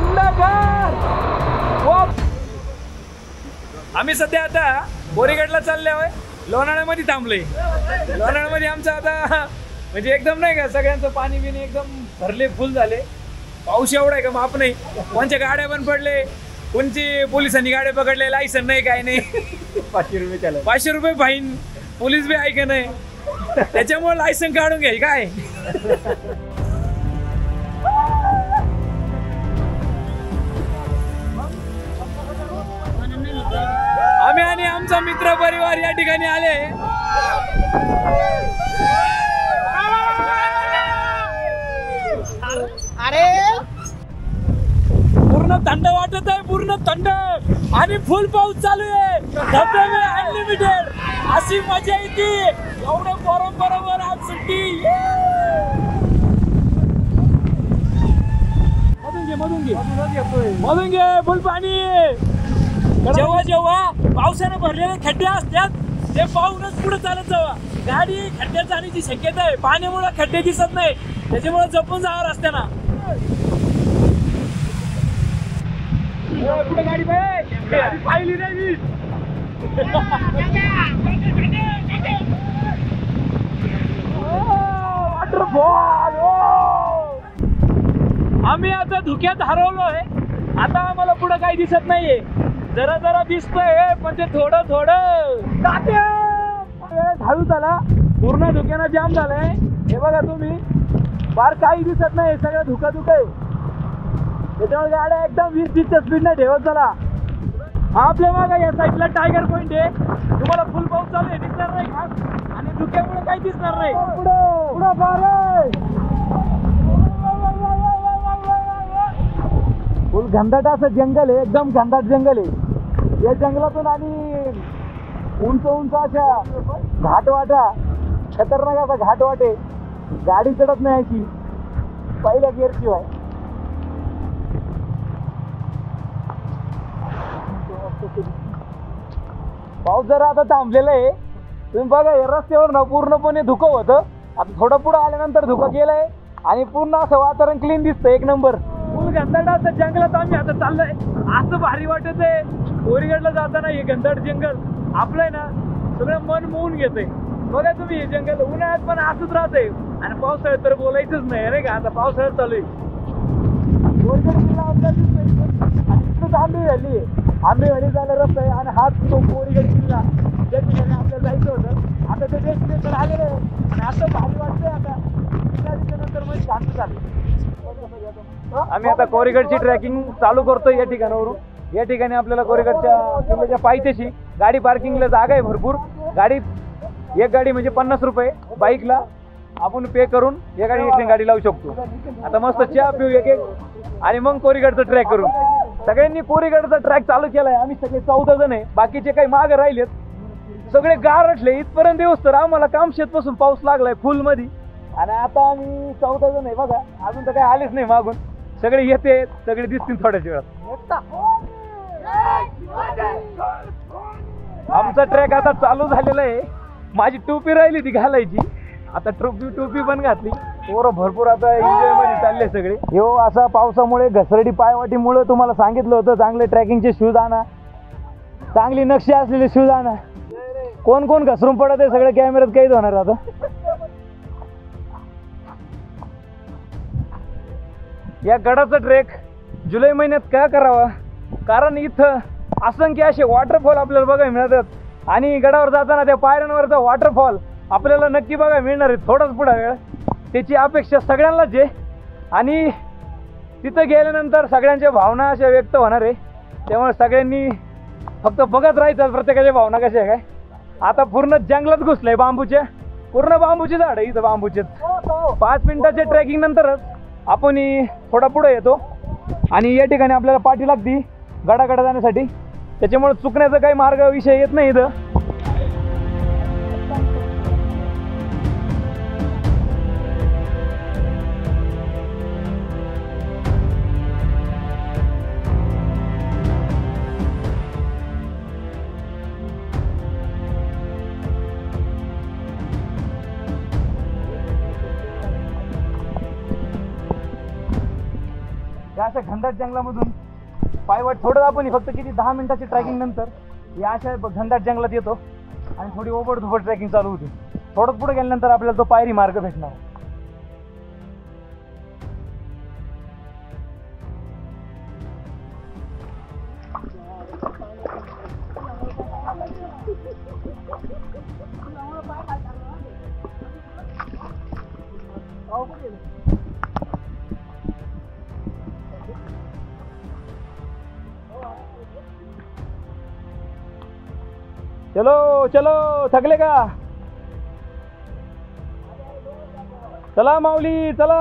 थंडगार. आम्ही सध्या आता बोरीगडला चाललोय. लोणावळ्यामध्ये थांबलोय. लोणावळ्यामध्ये आमचं आता म्हणजे एकदम नाही का सगळ्यांचं पाणी बिणी एकदम भरले फुल झाले. पाऊस एवढा आहे का माप नाही. कोणच्या गाड्या बंद पडले, कोणची पोलिसांनी गाड्या पकडले, लायसन नाही काय नाही. 500 रुपये त्याला 500 रुपये फाईन. पोलीस बी ऐक नाही, त्याच्यामुळे लायसन काढून घ्याय काय. आम्ही आणि आमचा मित्र परिवार या ठिकाणी आले. अरे पूर्ण थंड वाटत आहे, पूर्ण थंड आणि फुल पाऊस चालू आहे. धबधबे अनलिमिटेड. अशी मजा येते. एवढं बरोबर आज सुट्टी. मधून घे फुल पाणी. जेव्हा पावसानं भरलेले खड्डे असतात ते पाहूनच पुढे चालत जावा. गाडी खड्ड्यात जाण्याची शक्यता आहे. पाण्यामुळे खड्डे दिसत नाही, त्याच्यामुळे जपून जावं रस्त्याना. पुढे गाडी पाहिली नाही. वॉटरफॉल. आम्ही आता धुक्यात हरवलोय. आता आम्हाला पुढे काही दिसत नाहीये. जरा दिसतंय पण ते थोडं हळू झाला. पूर्ण धुक्यानं जाम झालंय. हे बघा तुम्ही, फार काही दिसत नाही, सगळं धुका आहे. त्याच्यामुळे गाड्या एकदम 20-30च्या स्पीडने ठेवत चला. आपल्या बघा या साईडला टायगर पॉइंट आहे. तुम्हाला फुल पाऊस चालू आहे, दिसणार नाही खास, आणि धुक्यामुळे काही दिसणार नाही. फुल घनदाट असं जंगल आहे, एकदम घनदाट जंगल आहे. या जंगलातून आणि उंच अशा घाटवाटा, खतरनाक असा घाटवाटे. गाडी चढत नाही अशी पहिल्या गिअरशिवाय. पाऊस जरा आता थांबलेला आहे. तुम्ही बघा या रस्त्यावर ना पूर्णपणे धुकं होतं. आता थोडं पुढं आल्यानंतर धुकं गेलंय आणि पूर्ण असं वातावरण क्लीन दिसतं, एक नंबर. फुल घनदाट असं जंगलात आम्ही आता चाललोय. असं भारी वाटत आहे. बोरीगडला जाताना हे घनदाट जंगल आपलं आहे ना, सगळं मन मोहून घेतंय. बघा तुम्ही हे जंगल उन्हाळ्यात पण असंच राहतंय आणि पावसाळ्यात तर बोलायचंच नाही का. आता पावसाळ्यात चालू आहे. बोरीगड किल्ला आपला दिसतोय आणि तिथंच आंबेवाली आहे. आंबेवाली जायला रस्ता आहे आणि हाच तो बोरीगड किल्ला ज्या ठिकाणी आपल्याला जायचं होतं. आता ते डेस्टिनेशन आलेलं आहे आणि असं भारी वाटतंय. आता नंतर मग शांत झाली. आम्ही आता कोरीगडची ट्रेकिंग चालू करतोय या ठिकाणावरून. या ठिकाणी आपल्याला कोरीगडच्या किल्ल्याच्या पायथ्याशी गाडी पार्किंगला जागा आहे भरपूर. एक गाडी म्हणजे 50 रुपये. बाईकला आपण पे करून या गाडी लावू शकतो. आता मस्त चहा पिऊ एक आणि मग कोरीगडचा ट्रॅक करू. सगळ्यांनी कोरीगडचा ट्रॅक चालू केलाय. आम्ही सगळे 14 जण आहे. बाकीचे काही मागे राहिलेत. सगळे गारठले इथपर्यंत येऊस तर आम्हाला कामशेत पासून पाऊस लागलाय फुल मध्ये. आणि आता आम्ही 14 जण आहे बघा. अजून तर काही आलेच नाही मागून. सगळे येते, सगळे दिसतील थोड्याच वेळात. आमचा ट्रॅक आता चालू झालेला आहे. माझी टोपी राहिली ती घालायची. आता टोपी पण घातली. पोरं भरपूर आता एन्जॉय मध्ये चालले सगळे. हो असा पावसामुळे घसरडी पायवाटीमुळे तुम्हाला सांगितलं होतं चांगले ट्रॅकिंगचे शूज आणा, चांगली नक्षी असलेले शूज आणा. कोण घसरून पडत आहे सगळं कॅमेऱ्यात काहीच होणार आता. या गडाचा ट्रेक जुलै महिन्यात का करावा, कारण इथं असंख्य असे वॉटरफॉल आपल्याला बघायला मिळतात आणि गडावर जाताना त्या पायऱ्यांवरचा वॉटरफॉल आपल्याला नक्की बघायला मिळणार आहे. थोडाच पुढा वेळ त्याची अपेक्षा सगळ्यांनाच आहे आणि तिथं गेल्यानंतर सगळ्यांच्या भावना अशा व्यक्त होणार आहे. त्यामुळे सगळ्यांनी फक्त बघत राहायचं प्रत्येकाच्या भावना कशा आहे काय. आता पूर्ण जंगलात घुसलंय. पूर्ण बांबूचे झाड आहे इथं. बांबूचे 5 मिनिटाच्या ट्रेकिंग नंतरच आपण थोडा पुढे येतो आणि या ठिकाणी आपल्याला पाठी लागती गडाकडे जाण्यासाठी. त्याच्यामुळे चुकण्याचा काही मार्ग विषय येत नाही इथं. अशा घनदाट जंगलामधून पायवाट थोडं आपण फक्त किती 10 मिनिटाची ट्रॅकिंग नंतर या अशा घनदाट जंगलात येतो आणि थोडी ओबडधोबड ट्रॅकिंग चालू होती. थोडं पुढे गेल्यानंतर आपल्याला तो पायरी मार्ग भेटणार. चलो चलो, थकले का? चला माऊली चला.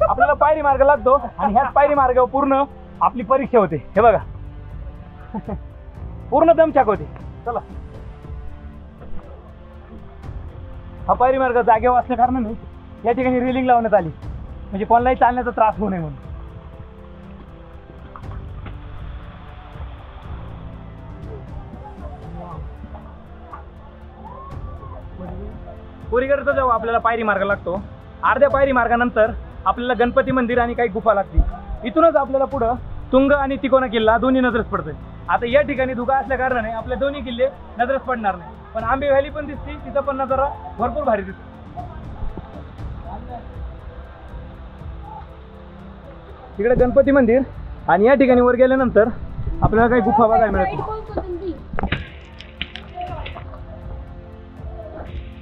आपल्याला पायरी मार्ग लागतो आणि ह्याच पायरी मार्गावर पूर्ण आपली परीक्षा होते. हे बघा पूर्ण दमछाक होते. चला, हा पायरी मार्ग जागेवर असल्या कारणाने या ठिकाणी रेलिंग लावण्यात आली, म्हणजे कोणालाही चालण्याचा त्रास होऊ नये म्हणून. पुरीकडे जेव्हा आपल्याला पायरी मार्ग लागतो, अर्ध्या पायरी मार्गानंतर आपल्याला गणपती मंदिर आणि काही गुफा लागतील. इथूनच आपल्याला पुढं तुंग आणि तिकोना किल्ला दोन्ही नजरेस पडतोय. आता या ठिकाणी धुका असल्या कारणाने आपल्या दोन्ही किल्ले नजरेस पडणार नाही, पण आंबे व्हॅली पण दिसते, तिथं पण नजारा भरपूर भारी दिसतो. तिकडे गणपती मंदिर आणि या ठिकाणी वर गेल्यानंतर आपल्याला काही गुफा बघायला मिळते.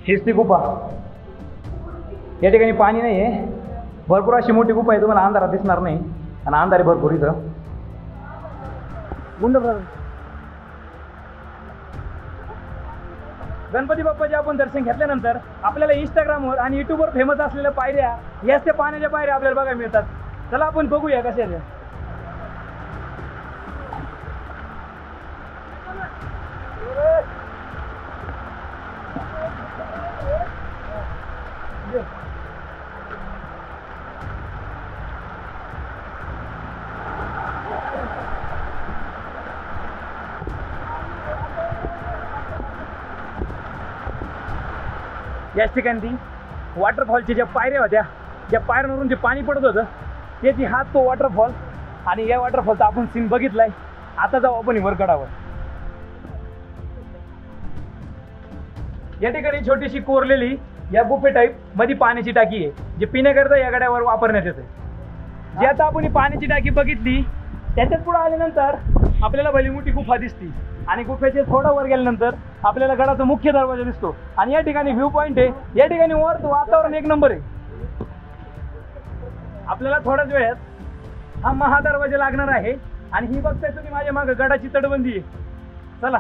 हीच ती गुफा. या ठिकाणी पाणी नाही आहे, भरपूर अशी मोठी गुफा आहे, तुम्हाला अंधारात दिसणार नाही आणि अंधार आहे भरपूर इथं. गणपती बाप्पाचे आपण दर्शन घेतल्यानंतर आपल्याला इंस्टाग्रामवर आणि युट्यूबवर फेमस असलेल्या पायऱ्या, याच त्या पाण्याच्या पायऱ्या आपल्याला बघायला मिळतात. चला आपण बघूया कशा आहेत. याच ठिकाणी वॉटरफॉलच्या ज्या पायऱ्या होत्या, ज्या पायऱ्यांवरून जे पाणी पडत होतं, त्याची हात तो वॉटरफॉल. आणि या वॉटरफॉलचा आपण सीन बघितलाय. आता जाऊ आपण वरगडावर. या ठिकाणी छोटीशी कोरलेली या बुफे टाईप मध्ये पाण्याची टाकी आहे, जी पिण्याकरता या गड्यावर वापरण्यात येते. जी आता आपण ही पाण्याची टाकी बघितली, त्याच्यात पुढे आल्यानंतर आपल्याला भली मोठी गुफा दिसती आणि गुफेचे थोडा वर गेल्यानंतर आपल्याला गडाचा मुख्य दरवाजा दिसतो. आणि या ठिकाणी व्ह्यू पॉइंट आहे. या ठिकाणी वर वातावरण एक नंबर आहे. आपल्याला थोड्याच वेळात हा महादरवाजा लागणार आहे आणि ही बघताय तुम्ही माझ्या मागे गडाची तटबंदी आहे. चला,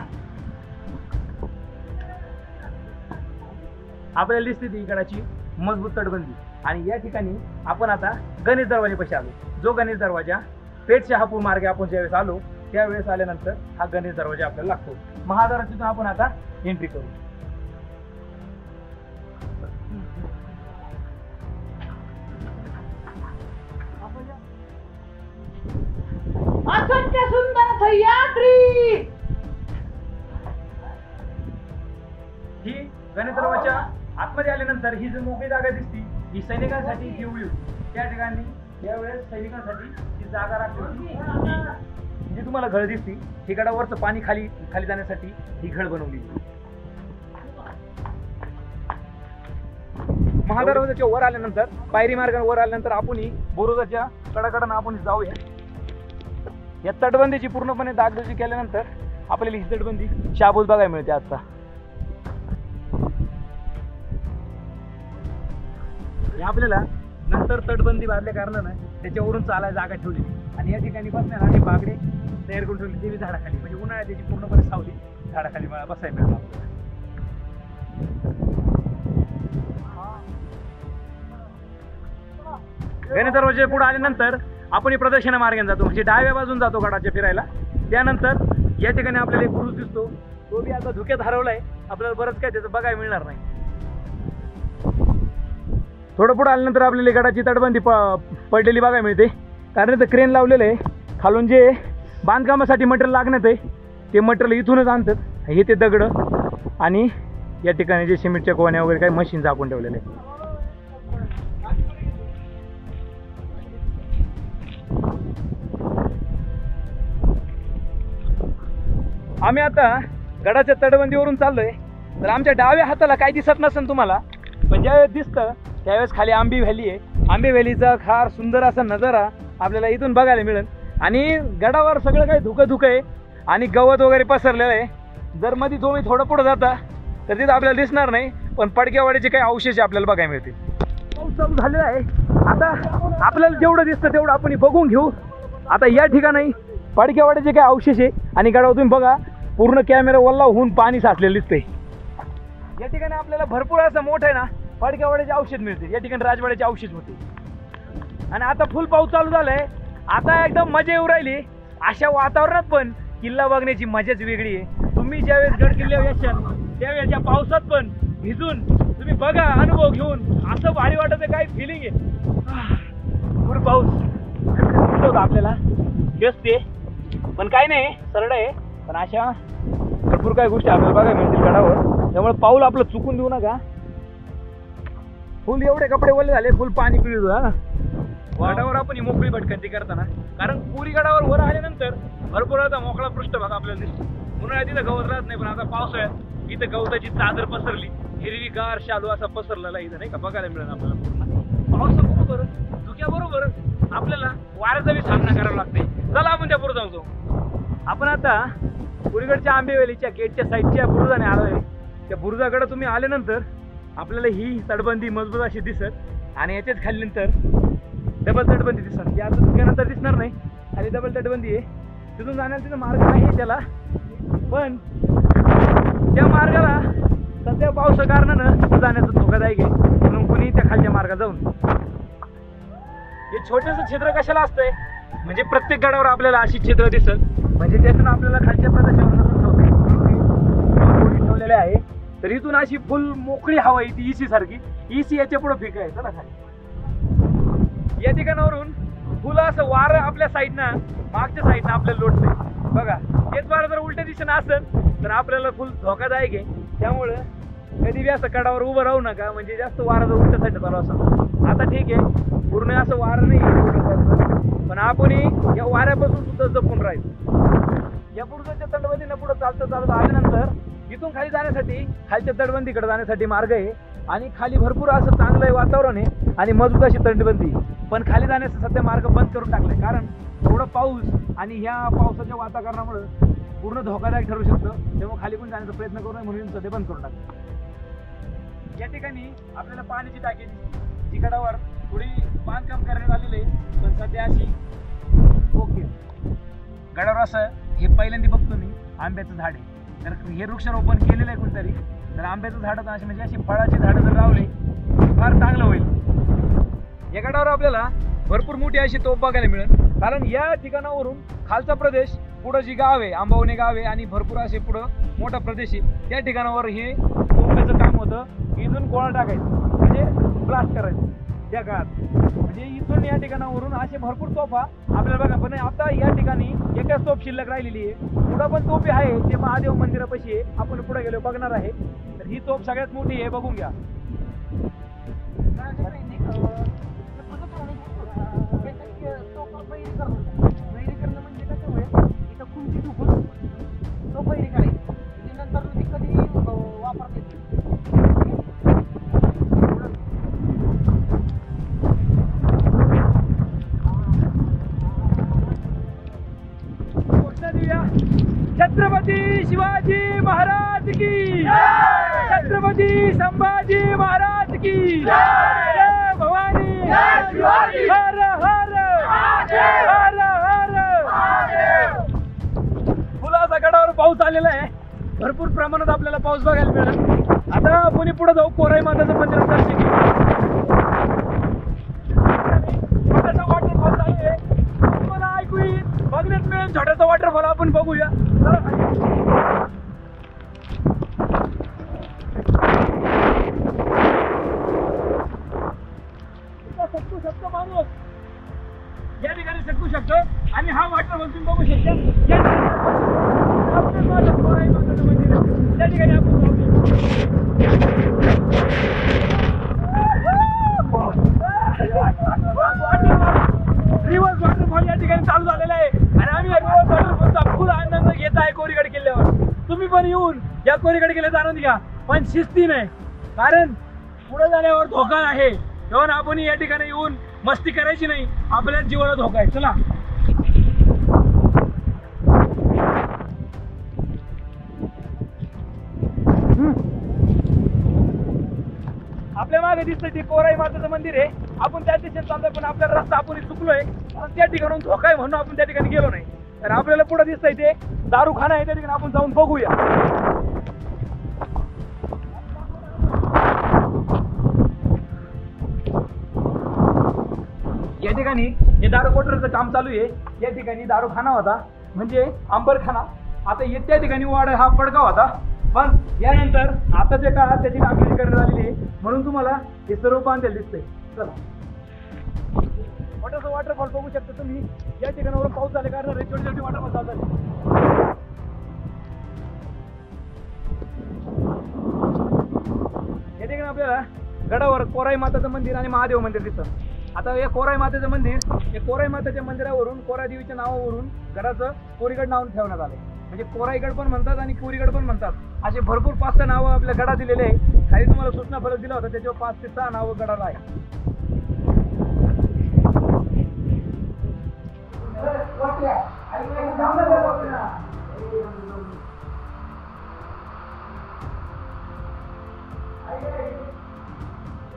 आपल्याला दिसते ती गडाची मजबूत तटबंदी. आणि या ठिकाणी आपण आता गणेश दरवाजापाशी आलो. जो गणेश दरवाजा पेठ शहापूर मार्गे आपण ज्यावेळेस आलो त्यावेळेस आल्यानंतर हा गणेश दरवाजा आपल्याला लागतो. महादरवाजातून आपण आता एंट्री करू. असंख्य सुंदर सह्याद्री. ही गणेश दरवाजा आतमध्ये आल्यानंतर ही जी मोकळी जागा दिसती, ही सैनिकांसाठी जीव त्या ठिकाणी यावेळेस सैनिकांसाठी जी जागा राखली होती, जी तुम्हाला घळ दिसती, ही गडावरचं पाणी खाली खाली जाण्यासाठी ही घळ बनवली. महादरवाजाच्या वर आल्यानंतर, पायरी मार्गावर वर आल्यानंतर आपण ही बुरुजाच्या कडाकडनं आपण जाऊया. या तटबंदीची पूर्णपणे डागडुजी केल्यानंतर आपल्याला ही तटबंदी शाबूत बघायला मिळते. आता आपल्याला नंतर तटबंदी बांधल्या कारणानं त्याच्यावरून चालायला जागा ठेवली आणि या ठिकाणी बसण्याला आणि बागडे तयार करून ठेवली. देवी झाडाखाली, म्हणजे उन्हाळ्यात त्याची पूर्णपणे सावली झाडाखाली बसायला मिळतं आपल्याला. गणेश दरवाजा पुढे आल्यानंतर आपण प्रदक्षिणा मार्गाने जातो, म्हणजे डाव्या बाजून जातो गडाच्या फिरायला. त्यानंतर या ठिकाणी आपल्याला एक क्रूज दिसतो, तो बी आता धुक्यात हरवलाय. आपल्याला बरंच काय त्याचं बघायला मिळणार नाही. थोडं पुढे आल्यानंतर आपल्याला गडाची तटबंदी पडलेली बघायला मिळते, कारण इथं क्रेन लावलेलं आहे. खालून जे बांधकामासाठी मटेरियल लागण्यात आहे ते मटेरियल इथूनच आणतात. हे ते दगड आणि या ठिकाणी जे सिमेंटच्या कोण्या वगैरे काही मशीन झाकून ठेवलेले आहे. आम्ही आता गडाच्या तटबंदीवरून चाललोय. तर आमच्या डाव्या हाताला काही दिसत नसेल तुम्हाला, पण ज्यावेळेस दिसतं त्यावेळेस खाली आंबी व्हॅली आहे. आंबी व्हॅलीचा फार सुंदर असा नजारा आपल्याला इथून बघायला मिळेल. आणि गडावर सगळं काही धुकं आहे आणि गवत वगैरे पसरलेलं आहे. जर मध्ये तुम्ही थोडं पुढं जाता तर तिथं आपल्याला दिसणार नाही, पण पडक्यावाडीचे काही अवशेष आपल्याला बघायला मिळतील. पाऊस चालू झालेला आहे. आता आपल्याला जेवढं दिसतं तेवढं आपण बघून घेऊ. आता या ठिकाणी पडक्यावाडीचे काही अवशेष आहे आणि गडावर तुम्ही बघा पूर्ण कॅमेरा वल्ला होऊन पाणी साचलेलं दिसतंय. या ठिकाणी आपल्याला भरपूर असं मोठं आहे ना पडक्यावाडीचे औषध मिळते. या ठिकाणी राजवाड्याचे औषध होते. आणि आता फुल पाऊस चालू झालाय. आता एकदम मजा येऊ राहिली. अशा वातावरणात पण किल्ला बघण्याची मजाच वेगळी आहे. तुम्ही ज्यावेळेस गड किल्ल्यावर येशाल त्यावेळेस या पावसात पण भिजून तुम्ही बघा, अनुभव घेऊन असं भारी वाटत काय फिलिंग आहे. पूर पाऊस होता आपल्याला दिसते, पण काय नाही सरळ आहे. पण अशा भरपूर काही गोष्टी आपल्याला बघायला मिळतील गडावर. त्यामुळे पाऊल आपलं चुकून देऊ नका. फुल एवढे कपडे ओले झाले, फुल पाणी पिळू हा गडावर आपण ही मोकळी भटकंती करताना. कारण पुरी गडावर वर आल्यानंतर भरपूर आता मोकळा पृष्ठभाग आपल्याला दिसतो. उन्हाळ्यात तिथं गवत राहत नाही, पण आता पावसाळ्यात इथं गवताची चादर पसरली, हिरवीगार शालू असा पसरलेला इथं नाही का बघायला मिळेल आपल्याला. पूर्ण पावसाबरोबर धुक्याबरोबर आपल्याला वाऱ्याचा बी सामना करावा लागते. चला आपण त्या पुढे जाऊ. आपण आता पुरीगडच्या आंबेवेलीच्या गेटच्या साईडच्या बुरुजाने आलोय. त्या बुरुजाकडे तुम्ही आल्यानंतर आपल्याला ही तटबंदी मजबूत अशी दिसत आणि याच्याच खाल्ल्यानंतर डबल तटबंदी दिसत. ती आता धुक्यानंतर दिसणार नाही आणि डबल तटबंदी आहे. तिथून जाण्याचा तिथं मार्ग नाही त्याला, पण त्या मार्गाला सध्या पावसा कारणानं जाण्याचं धोकादायक आहे. म्हणून कोणी त्या खालच्या मार्गात जाऊन हे छोटंसं छिद्र कशाला असतंय म्हणजे प्रत्येक गडावर आपल्याला अशी छिद्र दिसत, म्हणजे त्यातून आपल्याला खालच्या प्रदेशावर ठेवलेले आहे. तर इथून अशी फुल मोकळी हवा येते इसी सारखी. इसी याच्या पुढे फिक आहे. चला खाली या ठिकाणावरून फुल असं वारं आपल्या साईडनं मागच्या साईडनं आपल्याला लोटतंय बघा. तेच वारं जर उलट्या दिशेनं असेल तर आपल्याला फुल धोकादायक आहे. त्यामुळं कधी बी असं कडावर उभं राहू नका, म्हणजे जास्त वारा जर उलट्या साईडनं चालू असेल. आता ठीक आहे पूर्ण असं वारं नाही, पण आपण या वाऱ्यापासून सुद्धा जपून राहायचं. या पुढच्या तटबंदीनं पुढे चालत आल्यानंतर इथून खाली जाण्यासाठी खालच्या तटबंदीकडे जाण्यासाठी मार्ग आहे. आणि खाली भरपूर असं चांगलं वातावरण आहे आणि मजबूत अशी तटबंदी. पण खाली जाण्याचा सध्या मार्ग बंद करून टाकलाय, कारण थोडं पाऊस आणि ह्या पावसाच्या वातावरणामुळे पूर्ण धोकादायक ठरू शकतं. तेव्हा खाली पण जाण्याचा प्रयत्न करू नये म्हणून सध्या बंद करून टाकलं. या ठिकाणी आपल्याला पाण्याची टाकी जी गडावर थोडी बांधकाम करण्यात आलेली आहे, पण सध्या अशी ओके. गडावर असं हे पहिल्यांदा बघतो मी आंब्याचं झाड आहे. तर हे वृक्षारोपण केलेलं आहे कोणतरी. तर आंब्याचं झाड अशी म्हणजे अशी फळाची झाडं जर लावले फार चांगलं होईल. या गडावर आपल्याला भरपूर मोठी अशी तोफ बघायला मिळेल, कारण या ठिकाणावरून खालचा प्रदेश पुढं जी गाव आहे आंबावणे गाव आहे आणि भरपूर असे पुढं मोठा प्रदेश आहे. त्या ठिकाणावर हे तोफाचं काम होतं. इथून कोळा टाकायचं म्हणजे ब्लास्ट करायचं त्या काळात. म्हणजे इथून या ठिकाणावरून असे भरपूर तोफा आपल्याला बघा. पण आता या ठिकाणी एकच तोफ शिल्लक राहिलेली आहे. पुढं पण तोफी आहे ते महादेव मंदिरापाशी आहे. आपण पुढे गेलो बघणार आहे. तर ही तोफ सगळ्यात मोठी आहे, बघून घ्या. छत्रपती शिवाजी महाराज की, छत्रपती संभाजी महाराज की जय भवानी. हर हर हर हर. फुलाचा गडावर पाऊस आलेला आहे. भरपूर प्रमाणात आपल्याला पाऊस बघायला मिळेल. आता आपण पुढे जाऊ कोराई माताचं मंदिर दर्शन घेऊ. छोटासा वॉटरफॉल आहे, तुम्हाला ऐकू येईल बघण्यात मिळेल. छोटासा वॉटरफॉल आपण बघूया. सकू शकतो माणूस या ठिकाणी सकू शकतो आणि हा वॉटरफॉल तुम्ही बघू शकता. कोराई माताचं मंदिर त्या ठिकाणी आपण रिव्हर्स वॉटरफॉल या ठिकाणी चालू झालेला आहे आणि आम्ही रिव्हर्स वॉटरफॉलचा फुल आनंद घेत आहे कोरीगड किल्ल्यावर. तुम्ही पण येऊन या कोरीगड किल्ल्याचा आनंद घ्या, पण शिस्ती नाही, कारण पुढे जाण्यावर धोका आहे. तेव्हा आपण या ठिकाणी येऊन मस्ती करायची नाही, आपल्या जीवाला धोका आहे. चला आपल्या मागे दिसतंय ते कोराई माताचं मंदिर आहे. आपण त्या दिशेने चालतोय, पण आपला रस्ता आपण चुकलोय, कारण त्या ठिकाणून धोका आहे म्हणून आपण त्या ठिकाणी गेलो नाही. तर आपल्याला पुढे दिसतंय ते दारूखाना आहे, त्या ठिकाणी आपण जाऊन बघूया. या ठिकाणी हे दारू कोटरचं काम चालू आहे. या ठिकाणी दारूखाना होता, म्हणजे अंबरखाना. आता त्या ठिकाणी वाड हा पडगाव होता, पण यानंतर आताच्या काळात त्याची कामगिरी करण्यात आलेली आहे, म्हणून तुम्हाला हे सर्व बांधलेलं दिसतंय. चला मोठंसं वॉटरफॉल बघू शकता तुम्ही. या ठिकाणावर पाऊस झाले कारण छोटे छोटे वॉटरफॉल चालतात. या ठिकाणी आपल्याला गडावर कोराई माताचं मंदिर आणि महादेव मंदिर दिसतं. आता हे कोराई मातेचं मंदिर, हे कोराई मातेच्या मंदिरावरून, कोराई देवीच्या नावावरून गडाचं कोरीगड नाव ठेवण्यात आले. म्हणजे कोराईगड पण म्हणतात आणि कोरीगड पण म्हणतात. असे भरपूर 5-6 नावं आपल्या गडा दिलेले आहे. खाली तुम्हाला सूचना फलक दिला होता, त्याच्यावर 5 ते 6 नावं गडाला आहे.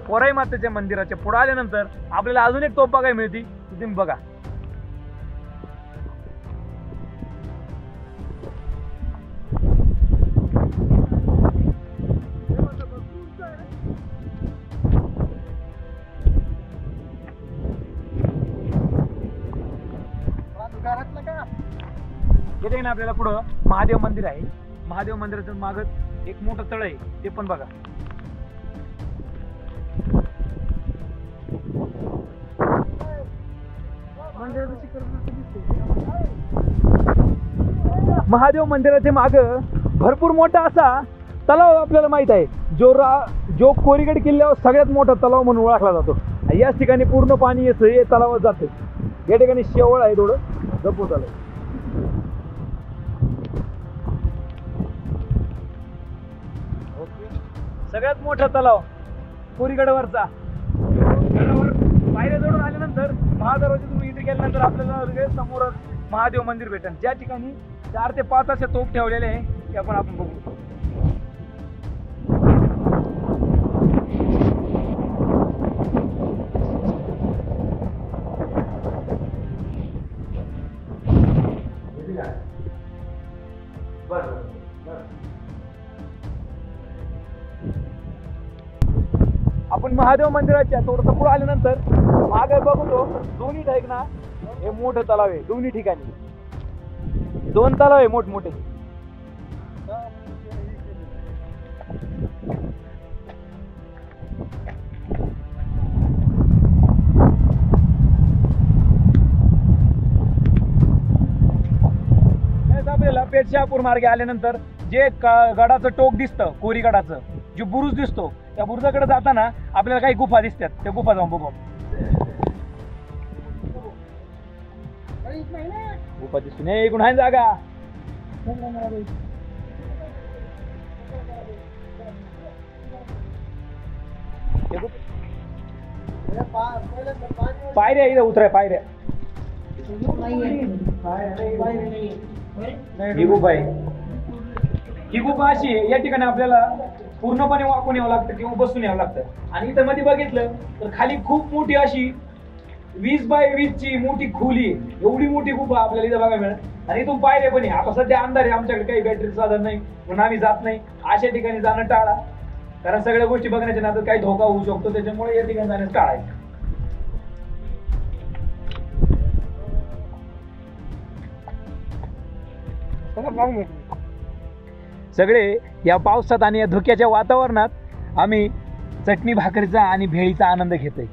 कोराई मातेच्या मंदिराच्या पुढे आल्यानंतर आपल्याला अजून एक तोफ बघायला मिळते, तुम्ही बघा. येते ना आपल्याला पुढं महादेव मंदिर आहे. महादेव मंदिराच्या मागच एक मोठं तळ आहे, ते पण बघा. महादेव मंदिराच्या माग भरपूर मोठा असा तलाव आपल्याला माहित आहे, जो कोरीगड किल्ल्यावर सगळ्यात मोठा तलाव म्हणून ओळखला जातो. याच ठिकाणी पूर्ण पाणी येतं, हे तलावात जाते. या ठिकाणी शेवळ आहे, थोडं जपून आलंय. सगळ्यात मोठा तलाव कोरीगडवरचा. गडावर पायऱ्या चढून आल्यानंतर महादरवाज्यातून एंट्री केल्यानंतर आपल्याला समोरच महादेव मंदिर भेटेल, ज्या ठिकाणी 4 ते 5 असे तोफ ठेवलेले आहे, ते आपण बघू. आपण महादेव मंदिराच्या थोडंसं पुढे आल्यानंतर मागे बघतो, दोन्ही ठिकाणी ना हे मोठं तलाव आहे. दोन्ही ठिकाणी 2 तलाव आहे मोठमोठे. आपल्याला पेठशहापूर मार्गे आल्यानंतर जे गडाचं टोक दिसतं, कोरीगडाचं जो बुरुज दिसतो, त्या बुरुजाकडे जाताना आपल्याला काही गुफा दिसतात. त्या गुफा जाऊन बघू. गुफा दिसतो नाही, इकडून आहे जागा. पायऱ्या इथं उतराय, पायऱ्या. ही गुफा आहे. ही गुफा अशी आहे, या ठिकाणी आपल्याला पूर्णपणे वाकून यावं लागतं किंवा बसून यावं लागतं. आणि इथं मध्ये बघितलं तर खाली खूप मोठी अशी 20 बाय 20 ची मोठी खोली, एवढी मोठी गुफा आपल्याला इथं बघायला मिळेल. आणि इथून पायऱ्या पण आहे. आता सध्या अंधार आहे, आमच्याकडे काही बॅटरी साधन नाही म्हणून आम्ही जात नाही. अशा ठिकाणी जाणं टाळा, कारण सगळ्या गोष्टी बघण्याच्या नंतर काही धोका होऊ शकतो, त्याच्यामुळे या ठिकाणी जाण्यास टाळायचं. सगळे या पावसात आणि या धुक्याच्या वातावरणात आम्ही चटणी भाकरीचा आणि भेळीचा आनंद घेतोय.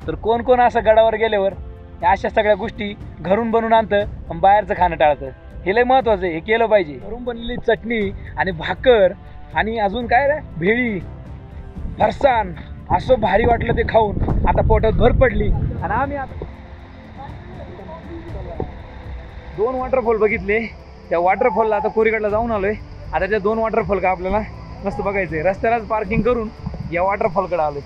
तर कोण कोण असं गडावर गेल्यावर अशा सगळ्या गोष्टी घरून बनवून आणतं, बाहेरचं खाणं टाळतं. हे लय महत्वाचं आहे, हे केलं पाहिजे. घरून बनलेली चटणी आणि भाकर आणि अजून काय रे भेळी फरसाण असं भारी वाटलं ते खाऊन. आता पोटात भर पडली. आणि आम्ही आता 2 वॉटरफॉल बघितले. त्या वॉटरफॉलला आता कोरीगडला जाऊन आलोय. आता त्या 2 वॉटरफॉल का आपल्याला मस्त बघायचंय. रस्त्यालाच पार्किंग करून या वॉटरफॉलकडे आलोय.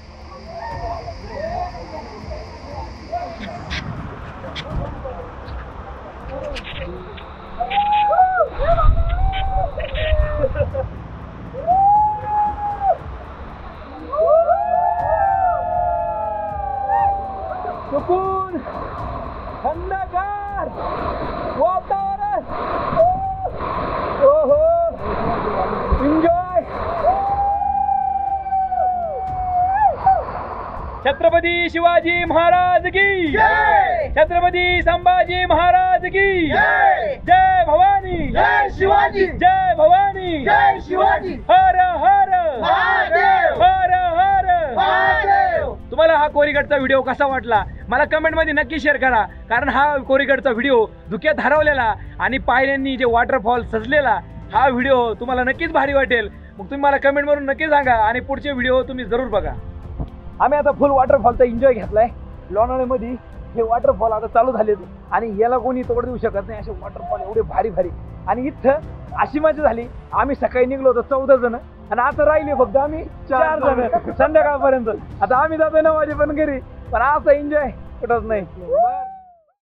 सुकून थंडगार वातावरण. ओहो एन्जॉय. छत्रपती शिवाजी महाराज की जय. छत्रपती संभाजी महाराज की जय. जय भवानी जय शिवाजी. जय भवानी जय शिवाजी. हर हर महादेव. हर हर महादेव. तुम्हाला हा कोरीगडचा व्हिडिओ कसा वाटला मला कमेंट मध्ये नक्की शेअर करा. कारण हा कोरीगडचा व्हिडिओ धुक्यात हरवलेला आणि पायऱ्यांनी जे वॉटरफॉल सजलेला हा व्हिडिओ तुम्हाला नक्कीच भारी वाटेल. मग तुम्ही मला कमेंट वरून नक्की सांगा आणि पुढचे व्हिडिओ तुम्ही जरूर बघा. आम्ही आता फुल वॉटरफॉलचा एन्जॉय घेतलाय. लोणावळ्यामध्ये हे वॉटरफॉल आता चालू झाले आणि याला कोणी तोड देऊ शकत नाही असे वॉटरफॉल एवढे भारी भारी. आणि इथं अशी मजा झाली. आम्ही सकाळी निघलो होतो 14 जण आणि आता राहिले फक्त आम्ही 4 जण संध्याकाळपर्यंत. आता आम्ही जातोय 9 वाजेपर्यंत घरी. पण असं एन्जॉय कुठंच नाही.